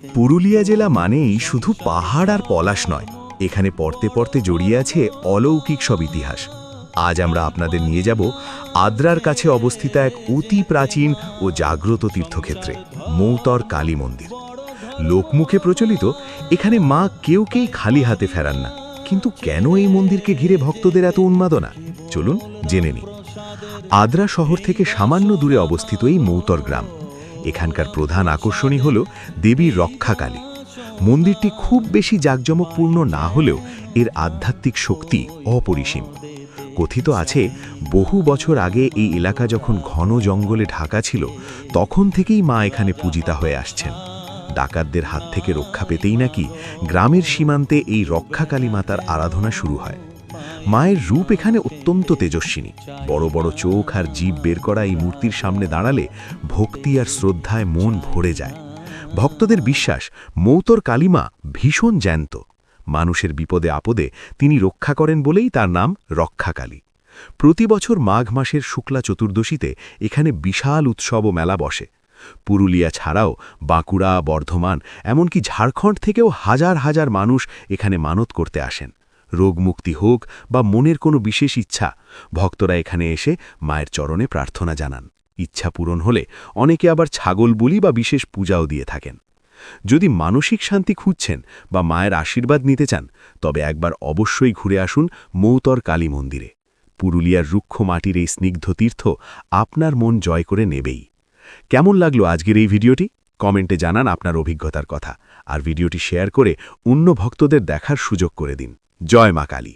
পুরুলিয়া জেলা মানেই শুধু পাহাড় আর পলাশ নয়, এখানে পড়তে পড়তে জড়িয়ে আছে অলৌকিক সব ইতিহাস। আজ আমরা আপনাদের নিয়ে যাব আদ্রার কাছে অবস্থিত এক অতি প্রাচীন ও জাগ্রত তীর্থক্ষেত্রে, মৌতর কালী মন্দির। লোকমুখে প্রচলিত এখানে মা কেউকেই খালি হাতে ফেরান না, কিন্তু কেন এই মন্দিরকে ঘিরে ভক্তদের এত উন্মাদনা, চলুন জেনে নিই। আদ্রা শহর থেকে সামান্য দূরে অবস্থিত এই মৌতর গ্রাম, এখানকার প্রধান আকর্ষণই হল দেবীর রক্ষাকালী। মন্দিরটি খুব বেশি জাঁকজমকপূর্ণ না হলেও এর আধ্যাত্মিক শক্তি অপরিসীম। কথিত আছে বহু বছর আগে এই এলাকা যখন ঘন জঙ্গলে ঢাকা ছিল, তখন থেকেই মা এখানে পূজিতা হয়ে আসছেন। ডাকাতদের হাত থেকে রক্ষা পেতেই নাকি গ্রামের সীমান্তে এই রক্ষাকালী মাতার আরাধনা শুরু হয়। মায়ের রূপ এখানে অত্যন্ত তেজস্বিনী, বড় বড় চোখ আর জিভ বের করা এই মূর্তির সামনে দাঁড়ালে ভক্তি আর শ্রদ্ধায় মন ভরে যায়। ভক্তদের বিশ্বাস মৌতর কালীমা ভীষণ জ্যান্ত, মানুষের বিপদে আপদে তিনি রক্ষা করেন বলেই তার নাম রক্ষাকালী। প্রতি বছর মাঘ মাসের শুক্লা চতুর্দশীতে এখানে বিশাল উৎসব ও মেলা বসে। পুরুলিয়া ছাড়াও বাঁকুড়া, বর্ধমান, এমনকি ঝাড়খণ্ড থেকেও হাজার হাজার মানুষ এখানে মানত করতে আসেন। রোগমুক্তি হোক বা মনের কোনো বিশেষ ইচ্ছা, ভক্তরা এখানে এসে মায়ের চরণে প্রার্থনা জানান। ইচ্ছা পূরণ হলে অনেকে আবার ছাগল বলি বা বিশেষ পূজাও দিয়ে থাকেন। যদি মানসিক শান্তি খুঁজছেন বা মায়ের আশীর্বাদ নিতে চান, তবে একবার অবশ্যই ঘুরে আসুন মৌতর কালী মন্দিরে। পুরুলিয়ার রুক্ষ মাটির এই স্নিগ্ধ তীর্থ আপনার মন জয় করে নেবেই। কেমন লাগলো আজকের এই ভিডিওটি? কমেন্টে জানান আপনার অভিজ্ঞতার কথা, আর ভিডিওটি শেয়ার করে অন্য ভক্তদের দেখার সুযোগ করে দিন। জয় মা কালী।